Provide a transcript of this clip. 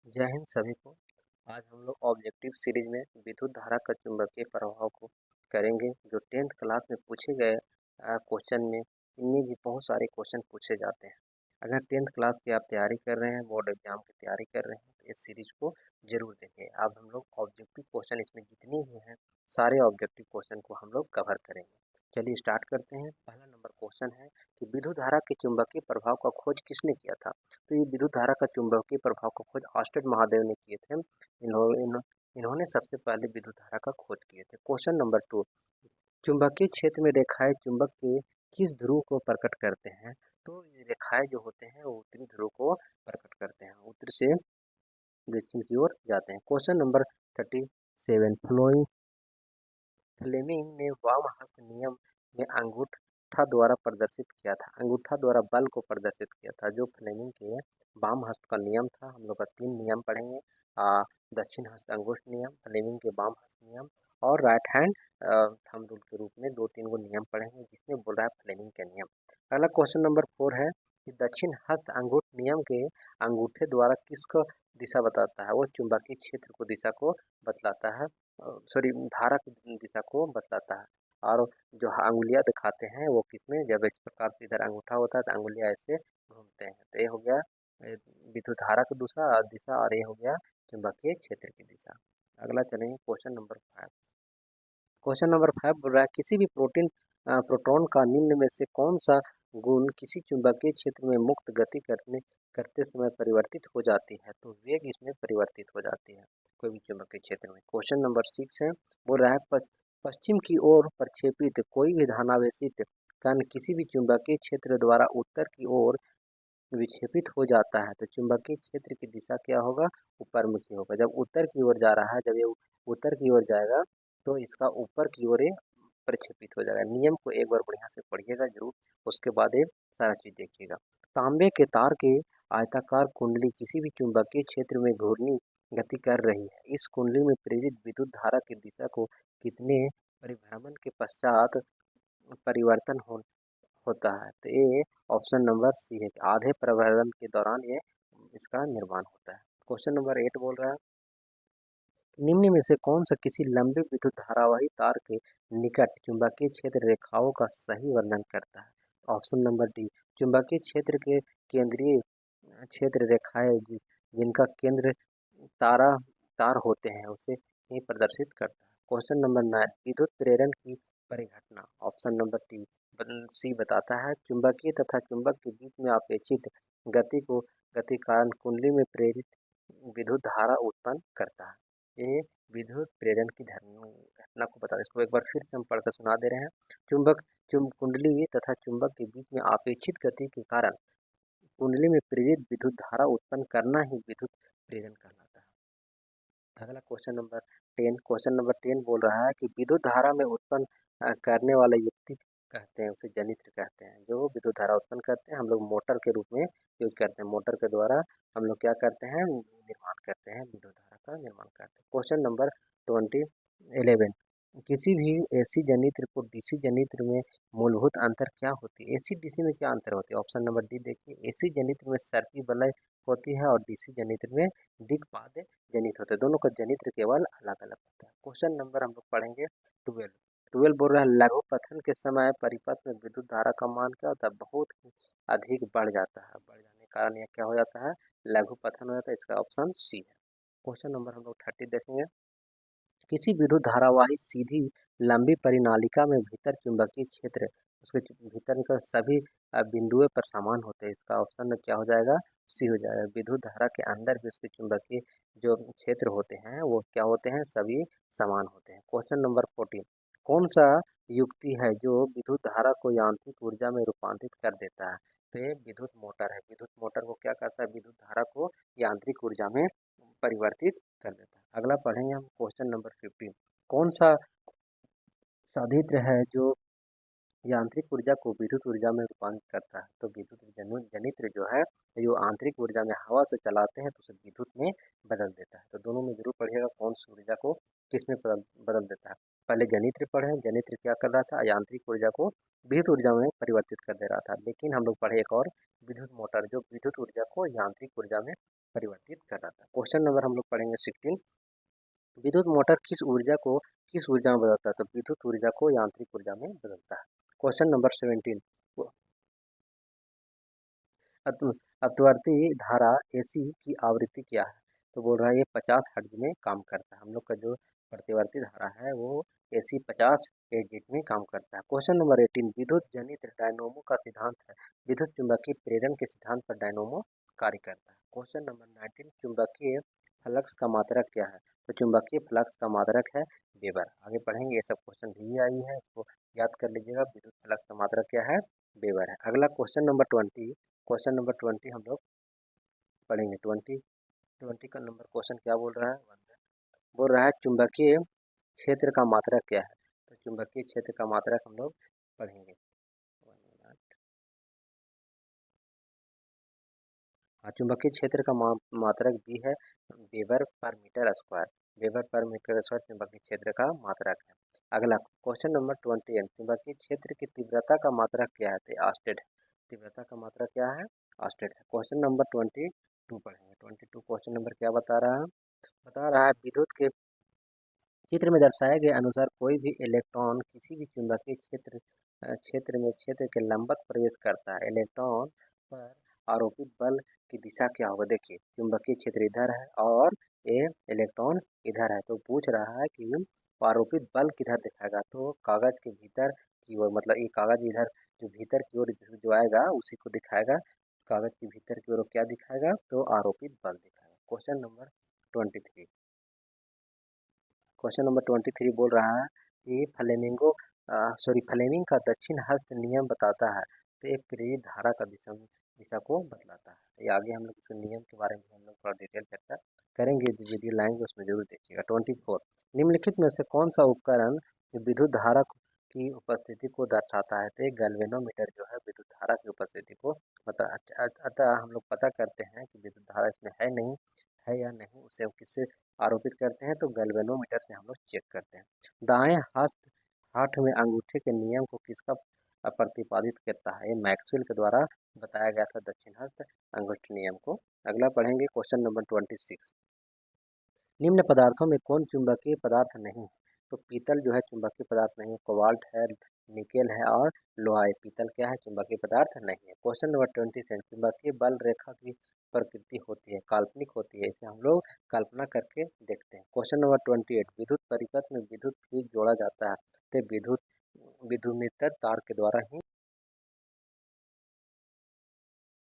जय हिंद सभी को। आज हम लोग ऑब्जेक्टिव सीरीज में विद्युत धारा का चुंबकीय प्रभाव को करेंगे। जो 10th क्लास में पूछे गए क्वेश्चन में इनमें भी बहुत सारे क्वेश्चन पूछे जाते हैं। अगर 10th क्लास की आप तैयारी कर रहे हैं, बोर्ड एग्जाम की तैयारी कर रहे हैं, तो इस सीरीज को जरूर देखें। अब हम लोग ऑब्जेक्टिव क्वेश्चन इसमें जितने भी हैं सारे ऑब्जेक्टिव क्वेश्चन को हम लोग कवर करेंगे। चलिए स्टार्ट करते हैं। पहला नंबर क्वेश्चन है कि विद्युत धारा के चुंबकीय प्रभाव का खोज किसने किया था। तो ये विद्युत धारा का चुंबकीय प्रभाव का खोज ऑस्टेड महादेव ने किए थे। इन्होंने सबसे पहले विद्युत धारा का खोज किए थे। क्वेश्चन नंबर 2, चुंबकीय क्षेत्र में रेखाएं चुंबक के किस ध्रुव को प्रकट करते हैं। तो ये रेखाएं जो होते हैं वो उत्तरी ध्रुव को प्रकट करते हैं, उत्तर से दक्षिण की ओर जाते हैं। क्वेश्चन नंबर 37, फ्लेमिंग ने वाम हस्त नियम में अंगूठा द्वारा प्रदर्शित किया था। अंगूठा द्वारा बल को प्रदर्शित किया था। जो फ्लेमिंग के वाम हस्त का नियम था, हम लोग का 3 नियम पढ़ेंगे। दक्षिण हस्त अंगुष्ठ नियम, फ्लेमिंग के वाम हस्त नियम और राइट हैंड थंब रूल के रूप में 2-3 गो नियम पढ़ेंगे, जिसमें बोल रहा है फ्लेमिंग के नियम। अगला क्वेश्चन नंबर 4 है कि दक्षिण हस्त अंगूठ नियम के अंगूठे द्वारा किसको दिशा बताता है। वो चुंबकीय क्षेत्र को दिशा को बतलाता है, सॉरी धारा की दिशा को बताता है। और जो अंगुलियां दिखाते हैं वो किसमें, जब इस प्रकार से इधर अंगूठा होता है तो अंगुलियां ऐसे घूमते हैं। तो ये हो गया विद्युत धारा की दिशा और ये हो गया चुंबकीय क्षेत्र की दिशा। अगला चलेंगे क्वेश्चन नंबर 5। क्वेश्चन नंबर 5 बोल रहा है किसी भी प्रोटॉन का निम्न में से कौन सा गुण किसी चुंबकीय क्षेत्र में मुक्त गति करते समय परिवर्तित हो जाती है। तो वेग इसमें परिवर्तित हो जाती है कोई भी चुंबकीय क्षेत्र में। क्वेश्चन नंबर 6 है, बोल रहा है पश्चिम की ओर प्रक्षेपित कोई भी धनावेशित कण किसी भी चुंबकीय क्षेत्र द्वारा उत्तर की ओर विक्षेपित हो जाता है। तो चुंबकीय क्षेत्र की दिशा क्या होगा, ऊपर मुखी होगा। जब उत्तर की ओर जा रहा है, जब ये उत्तर की ओर जाएगा तो इसका ऊपर की ओर प्रक्षेपित हो जाएगा। नियम को एक बार बढ़िया से पढ़िएगा जरूर, उसके बाद ये सारा चीज देखिएगा। तांबे के तार के आयताकार कुंडली किसी भी चुंबकीय क्षेत्र में घूर्णी गति कर रही है। इस कुंडली में प्रेरित विद्युत धारा की दिशा को कितने परिभ्रमण के पश्चात परिवर्तन होता है। तो ये ऑप्शन नंबर सी है कि आधे परिभ्रमण के दौरान ये इसका निर्माण होता है। क्वेश्चन नंबर 8 बोल रहा है निम्न में से कौन सा किसी लंबे विद्युत धारावाही तार के निकट चुंबकीय क्षेत्र रेखाओं का सही वर्णन करता है। ऑप्शन नंबर डी, चुंबकीय क्षेत्र के केंद्रीय क्षेत्र रेखाएं जिनका केंद्र तारा तार होते हैं उसे ही प्रदर्शित करता है। क्वेश्चन नंबर 9, विद्युत प्रेरण की परिघटना। ऑप्शन नंबर टी सी बताता है चुंबकीय तथा चुंबक के बीच में अपेक्षित गति कारण कुंडली में प्रेरित विद्युत धारा उत्पन्न करता है। ये विद्युत प्रेरण की घटना को बता, इसको एक बार फिर से हम पढ़कर सुना दे रहे हैं। कुंडली तथा चुंबक के बीच में अपेक्षित गति के कारण कुंडली में प्रेरित विद्युत धारा उत्पन्न करना ही विद्युत प्रेरण कहलाता है। अगला क्वेश्चन नंबर 10 बोल रहा है कि विद्युत धारा में उत्पन्न करने वाला युक्ति कहते हैं, उसे जनित्र कहते हैं। जो विद्युत धारा उत्पन्न करते हैं हम लोग मोटर के रूप में यूज करते हैं। मोटर के द्वारा हम लोग क्या करते हैं, निर्माण करते हैं, विद्युत धारा का निर्माण करते हैं। क्वेश्चन नंबर 11, किसी भी एसी जनित्र को डीसी जनित्र में मूलभूत अंतर क्या होती है। एसी डीसी में क्या अंतर होती है। ऑप्शन नंबर डी देखिए, एसी जनित्र में सर्पी वलय होती है और डीसी जनित्र में दिक्पाद जनित होते हैं। दोनों का जनित्र केवल अलग अलग होता है। क्वेश्चन नंबर हम लोग पढ़ेंगे 12 बोल रहा है लघु पथन के समय परिपथ में विद्युत धारा का मान क्या होता है, बहुत ही अधिक बढ़ जाता है। बढ़ जाने के कारण यह क्या हो जाता है, लघु पथन हो जाता है। इसका ऑप्शन सी है। क्वेश्चन नंबर हम लोग 30 देखेंगे, किसी विद्युत धारावाही सीधी लंबी परिनालिका में भीतर चुंबकीय क्षेत्र उसके भीतर का सभी बिंदुओं पर समान होते हैं। इसका ऑप्शन में क्या हो जाएगा, सी हो जाएगा। विद्युत धारा के अंदर भी उसके चुंबकीय जो क्षेत्र होते हैं वो क्या होते हैं, सभी समान होते हैं। क्वेश्चन नंबर 14, कौन सा युक्ति है जो विद्युत धारा को यांत्रिक ऊर्जा में रूपांतरित कर देता है। तो ये विद्युत मोटर है। विद्युत मोटर को क्या करता है, विद्युत धारा को यांत्रिक ऊर्जा में परिवर्तित कर देता है। अगला पढ़ेंगे हम क्वेश्चन नंबर 15, कौन सा साधित्र है जो यांत्रिक ऊर्जा को विद्युत ऊर्जा में रूपांतरित करता है। तो विद्युत जनित्र जो है, जो आंतरिक ऊर्जा में हवा से चलाते हैं तो उसे विद्युत में बदल देता है। तो दोनों में जरूर पढ़िएगा कौन सी ऊर्जा को किस में बदल देता है। पहले जनित्र पढ़े, जनित्र क्या कर रहा था, यांत्रिक ऊर्जा को विद्युत ऊर्जा में परिवर्तित कर दे रहा था। लेकिन हम लोग पढ़े एक और विद्युत मोटर, जो विद्युत ऊर्जा को यांत्रिक ऊर्जा में परिवर्तित कर रहा था। क्वेश्चन नंबर हम लोग पढ़ेंगे 16। विद्युत मोटर किस ऊर्जा में बदलता है? तो विद्युत ऊर्जा को यांत्रिक ऊर्जा में बदलता है। Question number 17। अपवर्ती धारा एसी की आवृत्ति क्या है? तो बोल रहा है ये 50 हर्ट्ज में काम करता है। हम लोग का जो प्रतिवर्ती धारा है वो एसी 50 हर्ट्ज में काम करता है। Question number 18। विद्युत जनित डायनोमो का सिद्धांत है। विद्युत चुंबकीय प्रेरण के सिद्धांत पर डायनोमो कार्य करता है। Question number 19। चुंबकीय फ्लक्स का मात्रक क्या है? तो चुंबकीय फ्लक्स का मात्रक है वेबर। आगे पढ़ेंगे, ये सब क्वेश्चन भी आई है, इसको याद कर लीजिएगा। विद्युत फ्लक्स का मात्रक क्या है? वेबर है। अगला क्वेश्चन नंबर 20। क्वेश्चन नंबर 20 हम लोग पढ़ेंगे। 20 का नंबर क्वेश्चन क्या बोल रहा है? बोल रहा है चुंबकीय क्षेत्र का मात्रक क्या है? तो चुंबकीय क्षेत्र का मात्रक हम लोग पढ़ेंगे। हाँ, चुंबकीय क्षेत्र का मात्रक भी है weber per metre square. Weber per metre square चुंबकीय क्षेत्र का मात्रक है। अगला क्वेश्चन नंबर 20। चुंबकीय क्षेत्र की तीव्रता का मात्रक क्या है? तो ऑस्टेड है। तीव्रता का मात्रक क्या है? ऑस्टेड है। क्वेश्चन नंबर 22 पढ़ेंगे। 22 क्वेश्चन नंबर क्या बता रहा है? बता रहा है विद्युत के चित्र में दर्शाए गए अनुसार कोई भी इलेक्ट्रॉन किसी भी चुंबकीय क्षेत्र के लंबवत प्रवेश करता है। इलेक्ट्रॉन पर आरोपित बल की दिशा क्या होगा? देखिए, चुंबकीय क्षेत्र इधर है और ये इलेक्ट्रॉन इधर है, तो पूछ रहा है कि आरोपित बल किधर दिखाएगा? तो कागज के भीतर की ओर, मतलब ये कागज इधर जो भीतर की ओर जो आएगा उसी को दिखाएगा। कागज के भीतर की ओर क्या दिखाएगा? तो आरोपित बल दिखाएगा। Question number 23। क्वेश्चन नंबर 23 बोल रहा है कि फ्लेमिंग का दक्षिण हस्त नियम बताता है। तो एक प्रेरित धारा का दिशा को बतलाता है। ये आगे हम लोग इस नियम के बारे में हम लोग थोड़ा डिटेल चर्चा करेंगे। जो वीडियो लाएंगे उसमें जरूर देखिएगा। 24। निम्नलिखित में से कौन सा उपकरण विद्युत धारा की उपस्थिति को दर्शाता है? तो एक गैल्वेनोमीटर जो है विद्युत धारा की उपस्थिति को अतः हम लोग पता करते हैं कि विद्युत धारा इसमें है नहीं है या नहीं, उसे हम किससे आरोपित करते हैं? तो गैल्वेनोमीटर से हम लोग चेक करते हैं। दाएं हस्त हाथ में अंगूठे के नियम को किसका प्रतिपादित करता है? ये मैक्सवेल के द्वारा बताया गया था दक्षिण हस्त अंगूठे नियम को। अगला पढ़ेंगे क्वेश्चन नंबर 26। निम्न पदार्थों में कौन चुंबकीय पदार्थ नहीं है? तो पीतल जो है चुंबकीय पदार्थ नहीं है, कोबाल्ट है, निकेल है और लोहा है। पीतल क्या है? चुंबकीय पदार्थ नहीं है। Question number 27। चुंबकीय बल रेखा की प्रकृति होती है काल्पनिक होती है, इसे हम लोग कल्पना करके देखते हैं। Question number 28। विद्युत परिपथ में विद्युत फ्यूज जोड़ा जाता है, तो विद्युत विद्युत तार के द्वारा ही